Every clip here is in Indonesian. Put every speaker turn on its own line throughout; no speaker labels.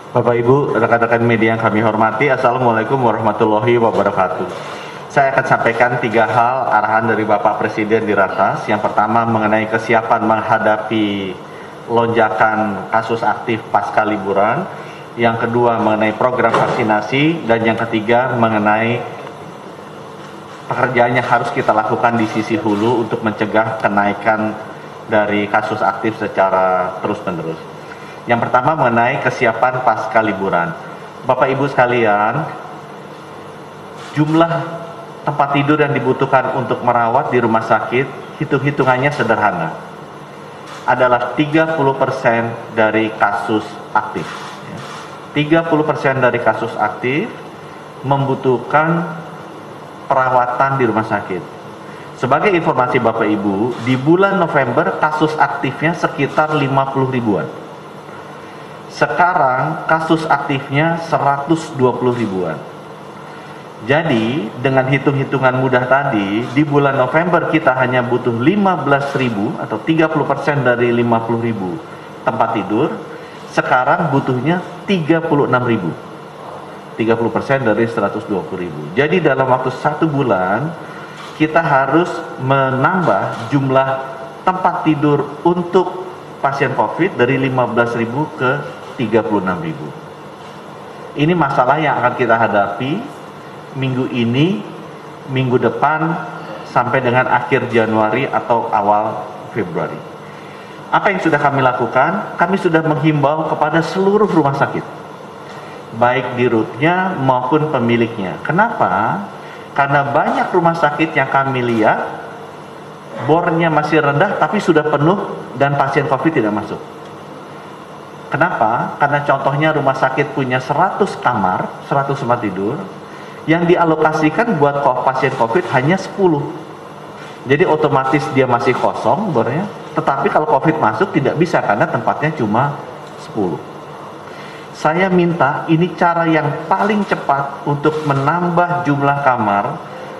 Bapak Ibu, rekan-rekan media yang kami hormati, Assalamualaikum warahmatullahi wabarakatuh. Saya akan sampaikan 3 hal arahan dari Bapak Presiden di Ratas. Yang pertama mengenai kesiapan menghadapi lonjakan kasus aktif pasca liburan. Yang kedua mengenai program vaksinasi. Dan yang ketiga mengenai pekerjaan yang harus kita lakukan di sisi hulu untuk mencegah kenaikan dari kasus aktif secara terus-menerus. Yang pertama mengenai kesiapan pasca liburan. Bapak Ibu sekalian, jumlah tempat tidur yang dibutuhkan untuk merawat di rumah sakit, hitung-hitungannya sederhana. Adalah 30% dari kasus aktif. 30% dari kasus aktif membutuhkan perawatan di rumah sakit. Sebagai informasi Bapak Ibu, di bulan November kasus aktifnya sekitar 50 ribuan. Sekarang kasus aktifnya 120 ribuan. Jadi dengan hitung-hitungan mudah tadi, di bulan November kita hanya butuh 15 ribu atau 30% dari 50 ribu tempat tidur. Sekarang butuhnya 36 ribu, 30% dari 120 ribu. Jadi dalam waktu 1 bulan kita harus menambah jumlah tempat tidur untuk pasien COVID dari 15 ribu ke 36 ribu. Ini masalah yang akan kita hadapi minggu ini, minggu depan, sampai dengan akhir Januari atau awal Februari. Apa yang sudah kami lakukan? Kami sudah menghimbau kepada seluruh rumah sakit, baik dirutnya maupun pemiliknya. Kenapa? Karena banyak rumah sakit yang kami lihat bornya masih rendah tapi sudah penuh dan pasien COVID tidak masuk. Kenapa? Karena contohnya rumah sakit punya 100 kamar, 100 tempat tidur, yang dialokasikan buat pasien COVID hanya 10. Jadi otomatis dia masih kosong bornya, tetapi kalau COVID masuk tidak bisa karena tempatnya cuma 10. Saya minta ini cara yang paling cepat untuk menambah jumlah kamar,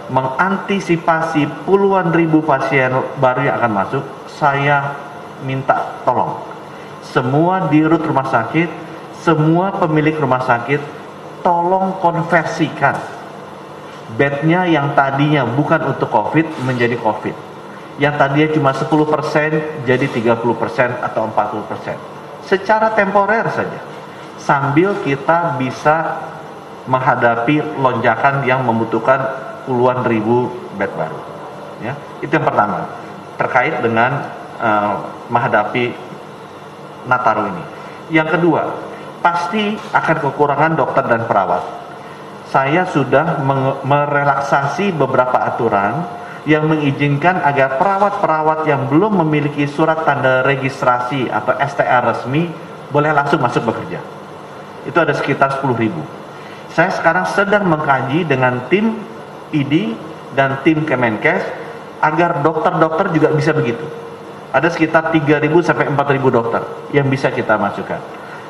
mengantisipasi puluhan ribu pasien baru yang akan masuk. Saya minta tolong semua dirut rumah sakit, semua pemilik rumah sakit, tolong konversikan bednya yang tadinya bukan untuk COVID menjadi COVID. Yang tadinya cuma 10% jadi 30% atau 40%. Secara temporer saja. Sambil kita bisa menghadapi lonjakan yang membutuhkan puluhan ribu bed baru. Ya, itu yang pertama. Terkait dengan menghadapi Nataru ini. Yang kedua, pasti akan kekurangan dokter dan perawat. Saya sudah merelaksasi beberapa aturan yang mengizinkan agar perawat-perawat yang belum memiliki surat tanda registrasi atau STR resmi boleh langsung masuk bekerja. Itu ada sekitar 10 ribu. Saya sekarang sedang mengkaji dengan tim ID dan tim Kemenkes agar dokter-dokter juga bisa begitu. Ada sekitar 3.000 sampai 4.000 dokter yang bisa kita masukkan.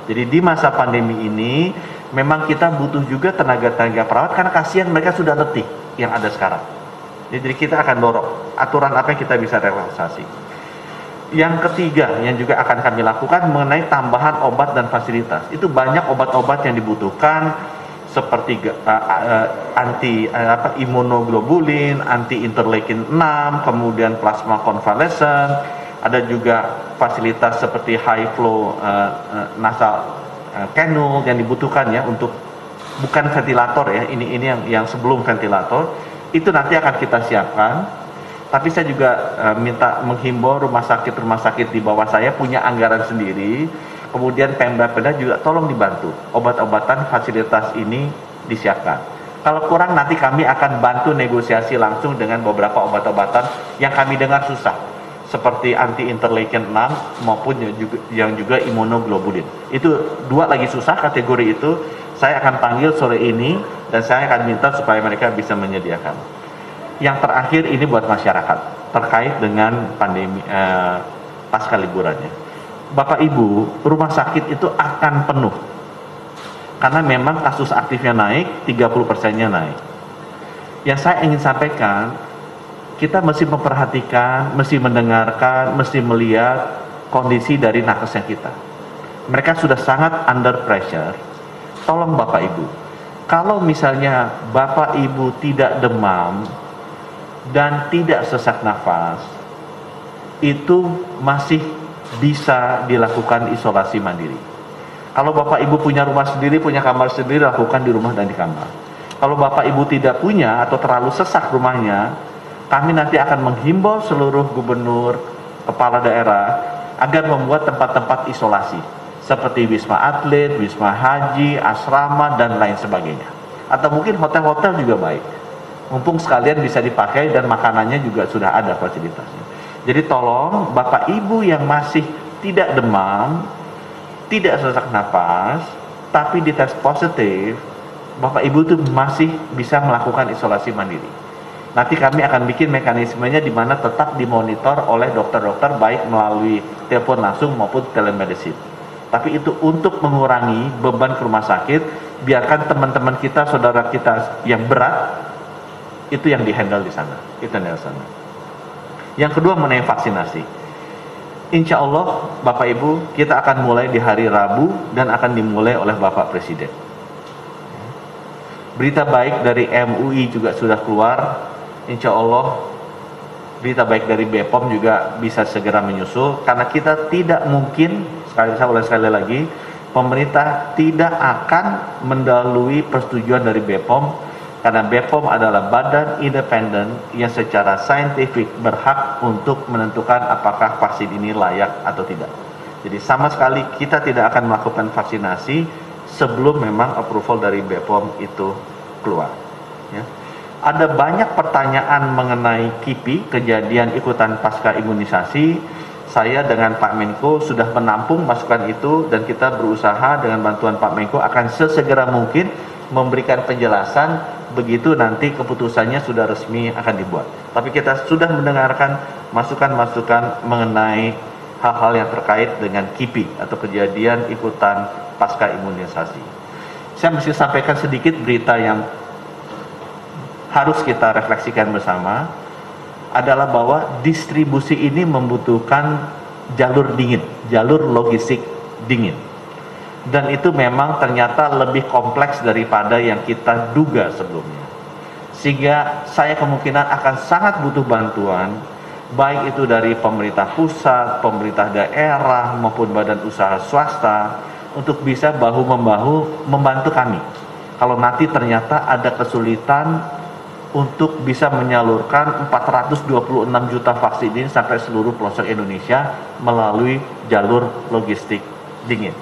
Jadi di masa pandemi ini memang kita butuh juga tenaga-tenaga perawat karena kasihan mereka sudah letih yang ada sekarang. Jadi kita akan dorong aturan apa yang kita bisa relaksasi. Yang ketiga yang juga akan kami lakukan mengenai tambahan obat dan fasilitas. Itu banyak obat-obat yang dibutuhkan seperti imunoglobulin, anti interleukin 6, kemudian plasma konvalesen. Ada juga fasilitas seperti high flow nasal cannula yang dibutuhkan ya untuk bukan ventilator ya, ini yang sebelum ventilator itu nanti akan kita siapkan. Tapi saya juga minta menghimbau rumah sakit di bawah saya punya anggaran sendiri. Kemudian Pemda juga tolong dibantu obat-obatan fasilitas ini disiapkan. Kalau kurang nanti kami akan bantu negosiasi langsung dengan beberapa obat-obatan yang kami dengar susah, seperti anti interleukin 6 maupun yang juga imunoglobulin. Itu 2 lagi susah kategori itu. Saya akan panggil sore ini dan saya akan minta supaya mereka bisa menyediakan. Yang terakhir ini buat masyarakat terkait dengan pandemi pasca liburannya. Bapak Ibu, rumah sakit itu akan penuh karena memang kasus aktifnya naik, 30%-nya naik. Yang saya ingin sampaikan, kita mesti memperhatikan, mesti mendengarkan, mesti melihat kondisi dari nakesnya kita. Mereka sudah sangat under pressure, tolong Bapak Ibu, kalau misalnya Bapak Ibu tidak demam dan tidak sesak nafas, itu masih bisa dilakukan isolasi mandiri. Kalau Bapak Ibu punya rumah sendiri, punya kamar sendiri, lakukan di rumah dan di kamar. Kalau Bapak Ibu tidak punya atau terlalu sesak rumahnya, kami nanti akan menghimbau seluruh gubernur, kepala daerah agar membuat tempat-tempat isolasi seperti Wisma Atlet, Wisma Haji, asrama, dan lain sebagainya. Atau mungkin hotel-hotel juga baik. Mumpung sekalian bisa dipakai dan makanannya juga sudah ada fasilitasnya. Jadi tolong Bapak Ibu yang masih tidak demam, tidak sesak napas, tapi dites positif, Bapak Ibu itu masih bisa melakukan isolasi mandiri. Nanti kami akan bikin mekanismenya di mana tetap dimonitor oleh dokter-dokter baik melalui telepon langsung maupun telemedicine. Tapi itu untuk mengurangi beban ke rumah sakit, biarkan teman-teman kita, saudara kita yang berat itu yang dihandle di sana. Itu yang di sana. Yang kedua mengenai vaksinasi. Insya Allah Bapak Ibu kita akan mulai di hari Rabu dan akan dimulai oleh Bapak Presiden. Berita baik dari MUI juga sudah keluar. Insya Allah berita baik dari BPOM juga bisa segera menyusul, karena kita tidak mungkin, sekali lagi, pemerintah tidak akan mendahului persetujuan dari BPOM, karena BPOM adalah badan independen yang secara saintifik berhak untuk menentukan apakah vaksin ini layak atau tidak. Jadi sama sekali kita tidak akan melakukan vaksinasi sebelum memang approval dari BPOM itu keluar. Ya. Ada banyak pertanyaan mengenai KIPI, kejadian ikutan pasca imunisasi. Saya dengan Pak Menko sudah menampung masukan itu dan kita berusaha dengan bantuan Pak Menko akan sesegera mungkin memberikan penjelasan begitu nanti keputusannya sudah resmi akan dibuat. Tapi kita sudah mendengarkan masukan-masukan mengenai hal-hal yang terkait dengan KIPI atau kejadian ikutan pasca imunisasi. Saya mesti sampaikan sedikit berita yang harus kita refleksikan bersama, adalah bahwa distribusi ini membutuhkan jalur dingin, jalur logistik dingin. Dan itu memang ternyata lebih kompleks daripada yang kita duga sebelumnya. Sehingga saya kemungkinan akan sangat butuh bantuan, baik itu dari pemerintah pusat, pemerintah daerah, maupun badan usaha swasta, untuk bisa bahu-membahu membantu kami. Kalau nanti ternyata ada kesulitan untuk bisa menyalurkan 426 juta vaksin ini sampai seluruh pelosok Indonesia melalui jalur logistik dingin.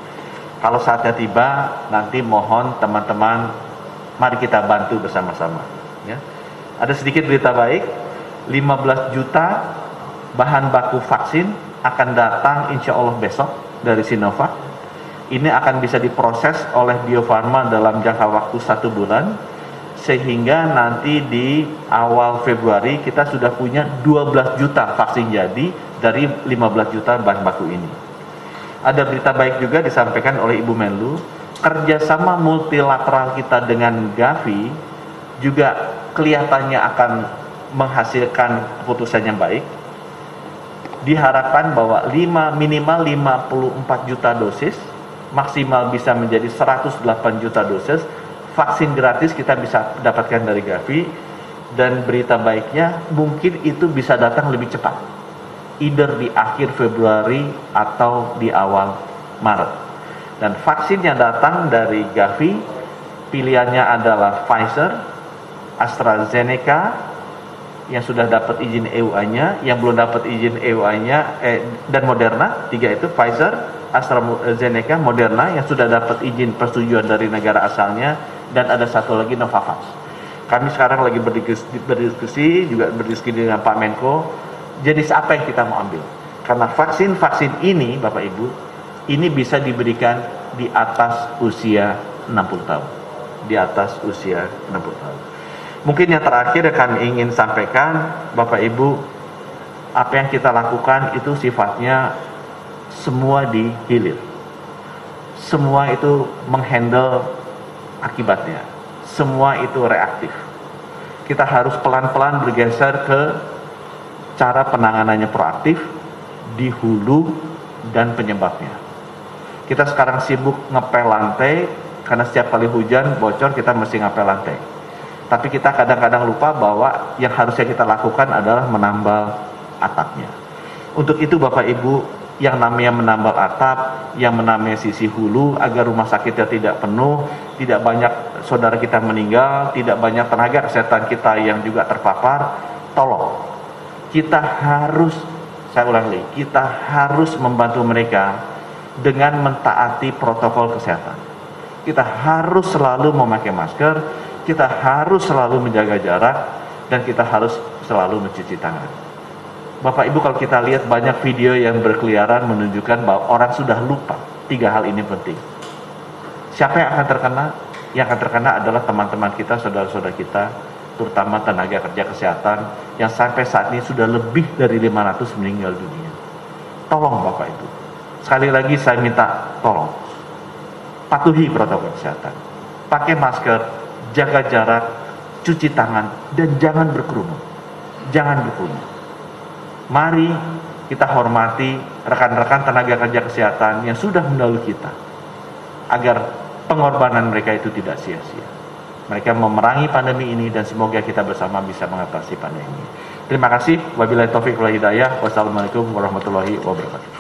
Kalau saatnya tiba, nanti mohon teman-teman, mari kita bantu bersama-sama. Ya. Ada sedikit berita baik, 15 juta bahan baku vaksin akan datang insya Allah besok dari Sinovac. Ini akan bisa diproses oleh Bio Farma dalam jangka waktu 1 bulan. Sehingga nanti di awal Februari kita sudah punya 12 juta vaksin jadi dari 15 juta bahan baku ini. Ada berita baik juga disampaikan oleh Ibu Menlu, kerjasama multilateral kita dengan Gavi juga kelihatannya akan menghasilkan keputusan yang baik. Diharapkan bahwa minimal 54 juta dosis, maksimal bisa menjadi 108 juta dosis, vaksin gratis kita bisa dapatkan dari Gavi. Dan berita baiknya mungkin itu bisa datang lebih cepat, either di akhir Februari atau di awal Maret. Dan vaksin yang datang dari Gavi pilihannya adalah Pfizer, AstraZeneca yang sudah dapat izin EUA-nya, yang belum dapat izin EUA-nya, dan Moderna. 3 itu Pfizer, AstraZeneca, Moderna yang sudah dapat izin persetujuan dari negara asalnya, dan ada satu lagi Novavax. Kami sekarang lagi berdiskusi dengan Pak Menko, jenis apa yang kita mau ambil. Karena vaksin-vaksin ini, Bapak Ibu, ini bisa diberikan di atas usia 60 tahun. Di atas usia 60 tahun. Mungkin yang terakhir yang kami ingin sampaikan, Bapak Ibu, apa yang kita lakukan itu sifatnya semua dihilir. Semua itu menghandle akibatnya. Semua itu reaktif. Kita harus pelan-pelan bergeser ke cara penanganannya proaktif di hulu dan penyebabnya. Kita sekarang sibuk ngepel lantai, karena setiap kali hujan bocor kita mesti ngapel lantai. Tapi kita kadang-kadang lupa bahwa yang harusnya kita lakukan adalah menambal atapnya. Untuk itu Bapak Ibu, yang namanya menambal atap, yang namanya sisi hulu agar rumah sakitnya tidak penuh, tidak banyak saudara kita meninggal, tidak banyak tenaga kesehatan kita yang juga terpapar, tolong kita harus, saya ulang lagi, kita harus membantu mereka dengan mentaati protokol kesehatan. Kita harus selalu memakai masker, kita harus selalu menjaga jarak, dan kita harus selalu mencuci tangan. Bapak Ibu, kalau kita lihat banyak video yang berkeliaran menunjukkan bahwa orang sudah lupa 3 hal ini penting. Siapa yang akan terkena? Yang akan terkena adalah teman-teman kita, saudara-saudara kita, terutama tenaga kerja kesehatan yang sampai saat ini sudah lebih dari 500 meninggal dunia. Tolong Bapak Ibu, sekali lagi saya minta tolong, patuhi protokol kesehatan, pakai masker, jaga jarak, cuci tangan, dan jangan berkerumun. Jangan berkerumun. Mari kita hormati rekan-rekan tenaga kerja kesehatan yang sudah mendahului kita, agar pengorbanan mereka itu tidak sia-sia. Mereka memerangi pandemi ini dan semoga kita bersama bisa mengatasi pandemi ini. Terima kasih. Wabillahi taufiq wal hidayah. Wassalamualaikum warahmatullahi wabarakatuh.